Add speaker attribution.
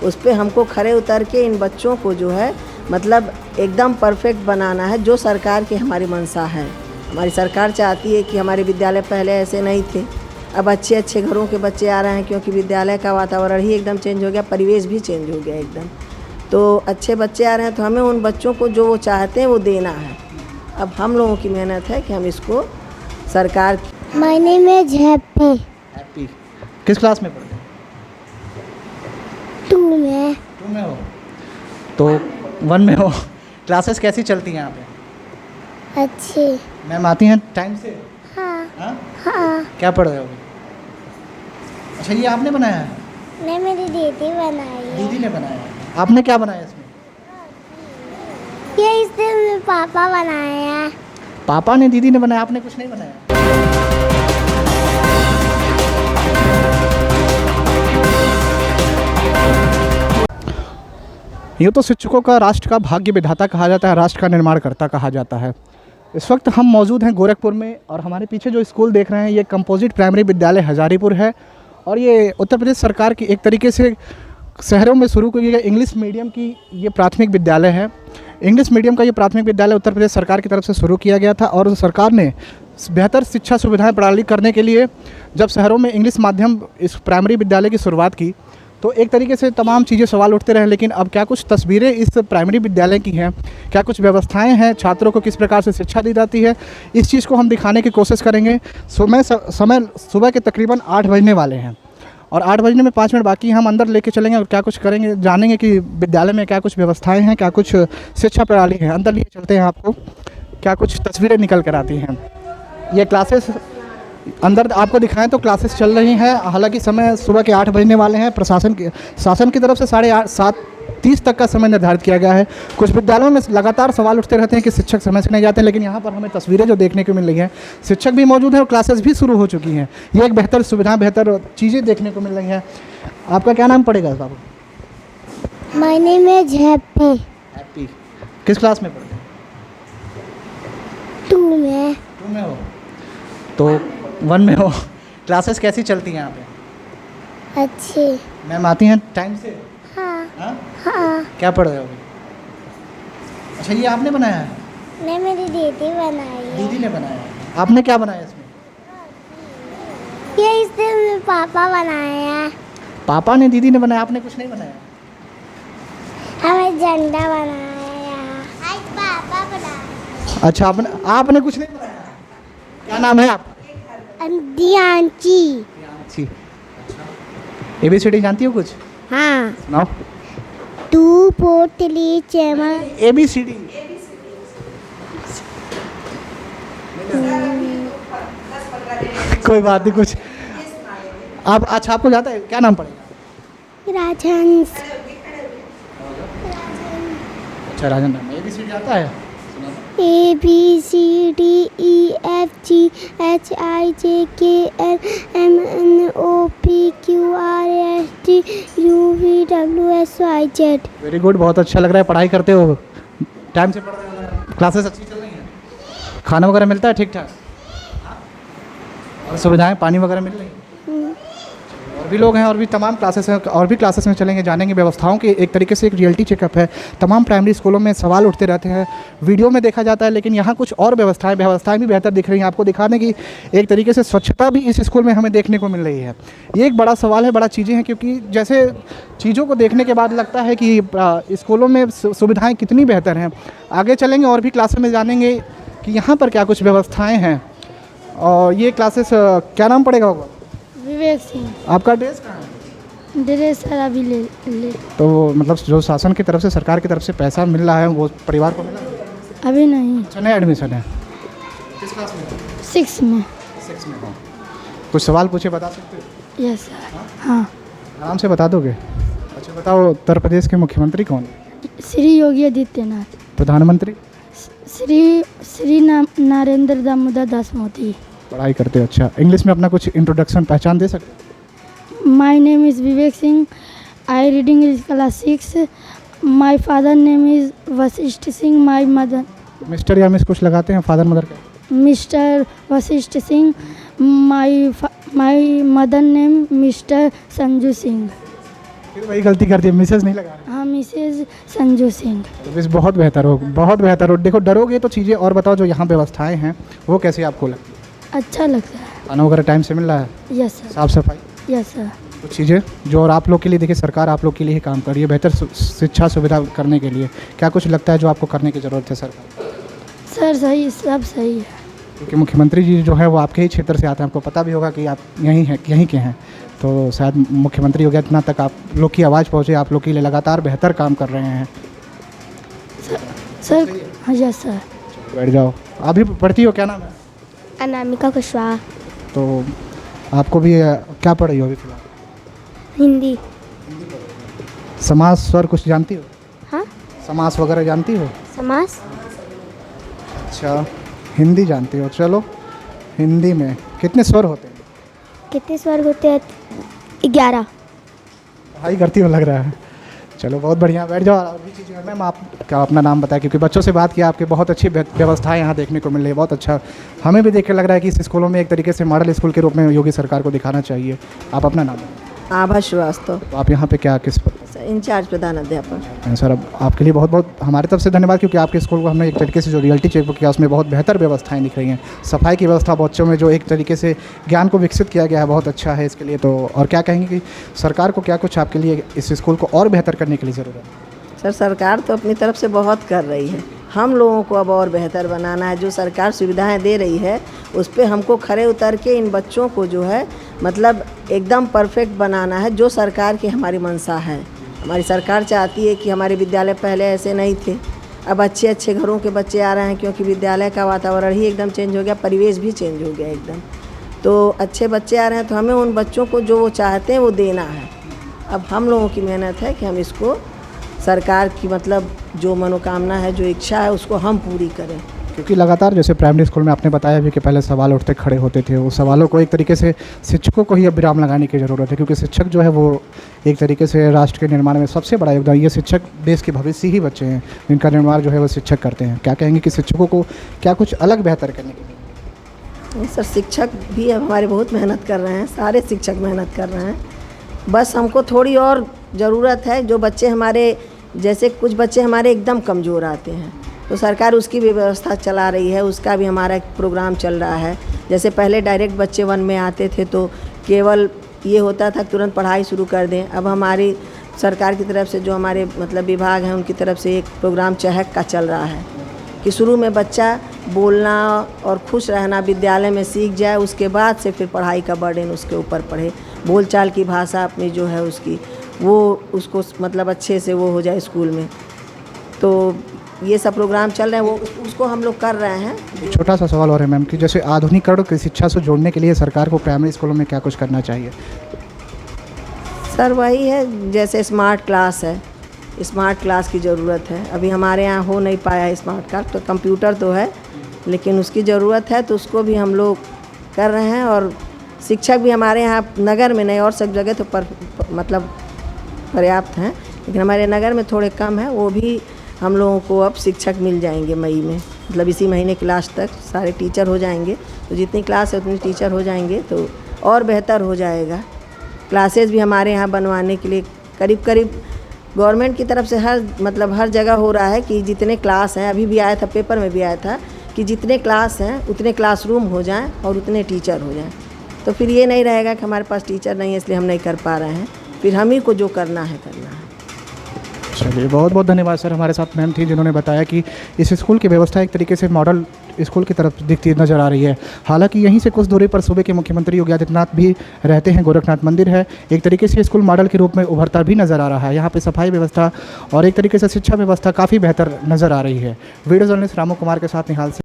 Speaker 1: उस पर हमको खड़े उतर के इन बच्चों को जो है मतलब एकदम परफेक्ट बनाना है, जो सरकार की हमारी मंशा है। हमारी सरकार चाहती है कि हमारे विद्यालय पहले ऐसे नहीं थे, अब अच्छे अच्छे घरों के बच्चे आ रहे हैं, क्योंकि विद्यालय का वातावरण ही एकदम चेंज हो गया, परिवेश भी चेंज हो गया एकदम। तो अच्छे बच्चे आ रहे हैं, तो हमें उन बच्चों को जो वो चाहते हैं वो देना है। अब हम लोगों की मेहनत है कि हम इसको सरकार।
Speaker 2: My name is Happy.
Speaker 3: Happy किस क्लास में पढ़ते हो?
Speaker 2: 2 में।
Speaker 3: 2 में हो तो 1 में हो। क्लासेस कैसी चलती हैं यहाँ पे?
Speaker 2: अच्छी।
Speaker 3: मैम आती हैं टाइम से?
Speaker 2: हाँ
Speaker 3: हाँ?
Speaker 2: हाँ।
Speaker 3: क्या पढ़ रहे हो अभी? अच्छा, ये आपने बनाया है?
Speaker 2: नहीं, मेरी दीदी बनाई है।
Speaker 3: दीदी ने बनाया है। आपने क्या बनाया इसमें?
Speaker 2: ये इससे मेरे पापा बनाए हैं।
Speaker 3: पापा ने, दीदी ने बनाया, आपने कुछ नहीं बनाया? यूँ तो शिक्षकों का राष्ट्र का भाग्य विधाता कहा जाता है, राष्ट्र का निर्माणकर्ता कहा जाता है। इस वक्त हम मौजूद हैं गोरखपुर में, और हमारे पीछे जो स्कूल देख रहे हैं ये कंपोजिट प्राइमरी विद्यालय हजारीपुर है, और ये उत्तर प्रदेश सरकार की एक तरीके से शहरों में शुरू की गई इंग्लिश मीडियम की ये प्राथमिक विद्यालय है। इंग्लिश मीडियम का ये प्राथमिक विद्यालय उत्तर प्रदेश सरकार की तरफ से शुरू किया गया था, और सरकार ने बेहतर शिक्षा सुविधाएं प्रणाली करने के लिए जब शहरों में इंग्लिश माध्यम इस प्राइमरी विद्यालय की शुरुआत की, तो एक तरीके से तमाम चीज़ें सवाल उठते रहे। लेकिन अब क्या कुछ तस्वीरें इस प्राइमरी विद्यालय की हैं, क्या कुछ व्यवस्थाएं हैं, छात्रों को किस प्रकार से शिक्षा दी जाती है, इस चीज़ को हम दिखाने की कोशिश करेंगे। समय सुबह के तकरीबन 8 बजने वाले हैं, और 8 बजने में 5 मिनट बाकी। हम अंदर लेके चलेंगे और क्या कुछ करेंगे, जानेंगे कि विद्यालय में क्या कुछ व्यवस्थाएं हैं, क्या कुछ शिक्षा प्रणाली है। अंदर लिए चलते हैं, आपको क्या कुछ तस्वीरें निकल कर आती हैं। ये क्लासेस अंदर आपको दिखाएं तो क्लासेस चल रही हैं। हालांकि समय सुबह के 8 बजने वाले हैं। शासन की तरफ से 7:30 तक का समय निर्धारित किया गया है। कुछ विद्यालयों में लगातार सवाल उठते रहते हैं कि शिक्षक समय से नहीं जाते हैं, लेकिन यहाँ पर हमें तस्वीरें जो देखने को मिल रही हैं, शिक्षक भी मौजूद हैं और क्लासेस भी शुरू हो चुकी हैं। ये एक बेहतर सुविधा, बेहतर चीज़ें देखने को मिल रही हैं। आपका क्या नाम पड़ेगा बाबू?
Speaker 2: My name is Happy.
Speaker 3: Happy किस क्लास में पढ़ते हो?
Speaker 2: 2 में।
Speaker 3: 2 में हो तो 1 में हो। क्लासेस कैसी चलती हैं यहाँ पे?
Speaker 2: अच्छी।
Speaker 3: मैम आती हैं टाइम से?
Speaker 2: हाँ
Speaker 3: हाँ?
Speaker 2: हाँ।
Speaker 3: क्या पढ़ रहे हो अभी? अच्छा, ये आपने बनाया है?
Speaker 2: नहीं, मेरी दीदी बनाई है।
Speaker 3: दीदी ने बनाया है। आपने क्या बनाया इसमें?
Speaker 2: ये इससे मेरे पापा बनाए हैं।
Speaker 3: पापा ने, दीदी ने बनाया, आपने कुछ नहीं बनाया?
Speaker 2: हमें झंडा बनाया। आज पापा बनाए।
Speaker 3: अच्छा, आपने कुछ नहीं बनाया? क्या नाम है आप?
Speaker 2: दियांची।
Speaker 3: जी। ABCD जानती हो कुछ?
Speaker 2: हाँ।
Speaker 3: सुनाओ।
Speaker 2: 2 पोटली चैमल।
Speaker 3: ABCD। कोई बात नहीं, कुछ आप अच्छा आपको जाता है? क्या नाम पड़ेगा?
Speaker 2: राजहंस।
Speaker 3: अच्छा, राजन नाम है। ABCD आता है?
Speaker 2: ABCDEFGHIJKLMNOPQRSTUVWXYZ।
Speaker 3: वेरी गुड, बहुत अच्छा लग रहा है। पढ़ाई करते हो, टाइम से पढ़ रहे हो, क्लासेस अच्छी चल रही हैं, खाना वगैरह मिलता है ठीक ठाक, और सुविधाएं पानी वगैरह मिल रही हैं? और भी लोग हैं, और भी तमाम क्लासेस हैं, और भी क्लासेस में चलेंगे, जानेंगे व्यवस्थाओं की। एक तरीके से एक रियलिटी चेकअप है। तमाम प्राइमरी स्कूलों में सवाल उठते रहते हैं, वीडियो में देखा जाता है, लेकिन यहाँ कुछ और व्यवस्थाएं भी बेहतर दिख रही हैं। आपको दिखाने की एक तरीके से स्वच्छता भी इस स्कूल में हमें देखने को मिल रही है। ये एक बड़ा सवाल है, बड़ा चीज़ें हैं, क्योंकि जैसे चीज़ों को देखने के बाद लगता है कि स्कूलों में सुविधाएँ कितनी बेहतर हैं। आगे चलेंगे और भी क्लासेस में जानेंगे कि यहाँ पर क्या कुछ व्यवस्थाएँ हैं। और ये क्लासेस क्या नाम पड़ेगा होगा?
Speaker 2: विवेक सिंह।
Speaker 3: आपका ड्रेस कहाँ है?
Speaker 2: ड्रेस सारा भी ले।
Speaker 3: तो मतलब जो शासन की तरफ से, सरकार की तरफ से पैसा मिल रहा है, वो परिवार को मिला?
Speaker 2: अभी नहीं।
Speaker 3: अच्छा, नया एडमिशन है। किस क्लास में?
Speaker 2: 6 में।
Speaker 3: 6 में हो। कुछ सवाल पूछे, बता सकते हो?
Speaker 2: Yes sir. हाँ।
Speaker 3: आराम से बता दोगे? अच्छा बताओ, उत्तर प्रदेश के मुख्यमंत्री कौन है?
Speaker 2: श्री योगी आदित्यनाथ।
Speaker 3: प्रधानमंत्री?
Speaker 2: श्री नरेंद्र दामोदर दास मोदी।
Speaker 3: पढ़ाई करते हो? अच्छा, इंग्लिश में अपना कुछ इंट्रोडक्शन, पहचान दे सकते?
Speaker 2: My name is Vivek Singh. I reading is class 6। My father name is Vashishtha Singh. My mother.
Speaker 3: Mister या मिस कुछ लगाते हैं फादर मदर का?
Speaker 2: Mister Vashishtha Singh. My mother name mister Sanju Singh.
Speaker 3: फिर वही गलती कर दी, मिसेज नहीं लगा रहे।
Speaker 2: हाँ, मिसेज संजू सिंह।
Speaker 3: तो बस बहुत बेहतर हो, बहुत बेहतर हो। देखो डरोगे तो चीज़ें और बताओ, जो यहाँ व्यवस्थाएं हैं वो कैसी आपको लगती है?
Speaker 2: अच्छा लगता है।
Speaker 3: खाना वगैरह टाइम से मिल रहा है,
Speaker 2: यस सर।
Speaker 3: साफ़ सफाई,
Speaker 2: यस सर।
Speaker 3: कुछ चीज़ें जो, और आप लोग के लिए देखिए सरकार आप लोग के लिए ही काम कर रही है बेहतर शिक्षा सुविधा करने के लिए। क्या कुछ लगता है जो आपको करने की ज़रूरत है सरकार?
Speaker 2: सर सही, सब सही है।
Speaker 3: क्योंकि मुख्यमंत्री जी जो है वो आपके ही क्षेत्र से आते हैं, आपको पता भी होगा कि आप यहीं के हैं, तो शायद मुख्यमंत्री हो गया इतना तक आप लोग की आवाज़ पहुँचे, आप लोग के लिए लगातार बेहतर काम कर रहे हैं।
Speaker 2: सर हाँ, यस सर।
Speaker 3: बैठ जाओ। अभी पढ़ती हो, क्या नाम है?
Speaker 4: अनामिका कुशवाहा।
Speaker 3: तो आपको भी क्या पढ़ रही हो अभी फिलहाल?
Speaker 4: हिंदी।
Speaker 3: समास स्वर कुछ जानती हो?
Speaker 4: हाँ,
Speaker 3: समास वगैरह जानती हो?
Speaker 4: समास।
Speaker 3: अच्छा, हिंदी जानती हो। चलो, हिंदी में कितने स्वर होते हैं?
Speaker 4: कितने स्वर होते हैं? 11।
Speaker 3: पढ़ाई करती हो लग रहा है। चलो बहुत बढ़िया, बैठ जाओ। और भी चीज़ें मैम, आप क्या अपना नाम बताएं, क्योंकि बच्चों से बात किया, आपकी बहुत अच्छी व्यवस्थाएं यहाँ देखने को मिल रही है, बहुत अच्छा। हमें भी देख के लग रहा है कि इस स्कूलों में एक तरीके से मॉडल स्कूल के रूप में योगी सरकार को दिखाना चाहिए। आप अपना नाम बताएं।
Speaker 1: आभा श्रीवास्तव,
Speaker 3: तो आप यहाँ पे क्या किस पर?
Speaker 1: इंचार्ज प्रधान अध्यापक।
Speaker 3: सर, अब आपके लिए बहुत बहुत हमारी तरफ से धन्यवाद, क्योंकि आपके स्कूल को हमने एक तरीके से जो रियलिटी चेक किया उसमें बहुत बेहतर व्यवस्थाएं दिख रही हैं। सफाई की व्यवस्था बच्चों में जो एक तरीके से ज्ञान को विकसित किया गया है, बहुत अच्छा है इसके लिए। तो और क्या कहेंगे कि सरकार को क्या कुछ आपके लिए इस स्कूल को और बेहतर करने के लिए ज़रूरत है?
Speaker 1: सर, सरकार तो अपनी तरफ से बहुत कर रही है, हम लोगों को अब और बेहतर बनाना है। जो सरकार सुविधाएं दे रही है उस पे हमको खरे उतर के इन बच्चों को जो है मतलब एकदम परफेक्ट बनाना है, जो सरकार की हमारी मंशा है। हमारी सरकार चाहती है कि हमारे विद्यालय पहले ऐसे नहीं थे, अब अच्छे अच्छे घरों के बच्चे आ रहे हैं, क्योंकि विद्यालय का वातावरण ही एकदम चेंज हो गया, परिवेश भी चेंज हो गया एकदम। तो अच्छे बच्चे आ रहे हैं, तो हमें उन बच्चों को जो वो चाहते हैं वो देना है। अब हम लोगों की मेहनत है कि हम इसको सरकार की मतलब जो मनोकामना है, जो इच्छा है, उसको हम पूरी करें।
Speaker 3: क्योंकि लगातार जैसे प्राइमरी स्कूल में आपने बताया भी कि पहले सवाल उठते खड़े होते थे, उस सवालों को एक तरीके से शिक्षकों को ही अब विराम लगाने की ज़रूरत है, क्योंकि शिक्षक जो है वो एक तरीके से राष्ट्र के निर्माण में सबसे बड़ा योगदान, ये शिक्षक देश के भविष्य ही बच्चे हैं, जिनका निर्माण जो है वो शिक्षक करते हैं। क्या कहेंगे कि शिक्षकों को क्या कुछ अलग बेहतर करने के लिए?
Speaker 1: नहीं सर, शिक्षक भी अब हमारे बहुत मेहनत कर रहे हैं, सारे शिक्षक मेहनत कर रहे हैं। बस हमको थोड़ी और ज़रूरत है। जो बच्चे हमारे, जैसे कुछ बच्चे हमारे एकदम कमज़ोर आते हैं, तो सरकार उसकी भी व्यवस्था चला रही है, उसका भी हमारा एक प्रोग्राम चल रहा है। जैसे पहले डायरेक्ट बच्चे 1 में आते थे तो केवल ये होता था तुरंत पढ़ाई शुरू कर दें। अब हमारी सरकार की तरफ से जो हमारे मतलब विभाग हैं उनकी तरफ से एक प्रोग्राम चहक का चल रहा है कि शुरू में बच्चा बोलना और खुश रहना विद्यालय में सीख जाए, उसके बाद से फिर पढ़ाई का बर्डन उसके ऊपर पड़े, बोलचाल की भाषा अपनी जो है उसकी वो उसको मतलब अच्छे से वो हो जाए स्कूल में। तो ये सब प्रोग्राम चल रहे हैं, वो उसको हम लोग कर रहे हैं।
Speaker 3: एक छोटा सा सवाल और है मैम कि जैसे आधुनिकीकरण की शिक्षा से जोड़ने के लिए सरकार को प्राइमरी स्कूलों में क्या कुछ करना चाहिए?
Speaker 1: सर वही है, जैसे स्मार्ट क्लास है, स्मार्ट क्लास की ज़रूरत है। अभी हमारे यहाँ हो नहीं पाया है स्मार्ट क्लास, तो कंप्यूटर तो है लेकिन उसकी ज़रूरत है, तो उसको भी हम लोग कर रहे हैं। और शिक्षक भी हमारे यहाँ नगर में नहीं, और सब जगह तो मतलब पर्याप्त हैं, लेकिन हमारे नगर में थोड़े कम है। वो भी हम लोगों को अब शिक्षक मिल जाएंगे मई में, मतलब इसी महीने की लास्ट तक सारे टीचर हो जाएंगे। तो जितनी क्लास है उतनी टीचर हो जाएंगे तो और बेहतर हो जाएगा। क्लासेस भी हमारे यहाँ बनवाने के लिए करीब करीब गवर्नमेंट की तरफ से हर जगह हो रहा है कि जितने क्लास हैं, अभी भी आया था पेपर में भी आया था कि जितने क्लास हैं उतने क्लासरूम हो जाएं और उतने टीचर हो जाएं। तो फिर ये नहीं रहेगा कि हमारे पास टीचर नहीं है इसलिए हम नहीं कर पा रहे हैं, फिर हम ही को जो करना है करना है।
Speaker 3: चलिए, बहुत बहुत धन्यवाद सर। हमारे साथ मैम थी जिन्होंने बताया कि इस स्कूल की व्यवस्था एक तरीके से मॉडल स्कूल की तरफ दिखती नज़र आ रही है। हालांकि यहीं से कुछ दूरी पर सूबे के मुख्यमंत्री योगी आदित्यनाथ भी रहते हैं, गोरखनाथ मंदिर है, एक तरीके से स्कूल मॉडल के रूप में उभरता भी नज़र आ रहा है। यहाँ पे सफाई व्यवस्था और एक तरीके से शिक्षा व्यवस्था काफ़ी बेहतर नज़र आ रही है। वीडियो जर्नलिस्ट रामू कुमार के साथ निहाल से।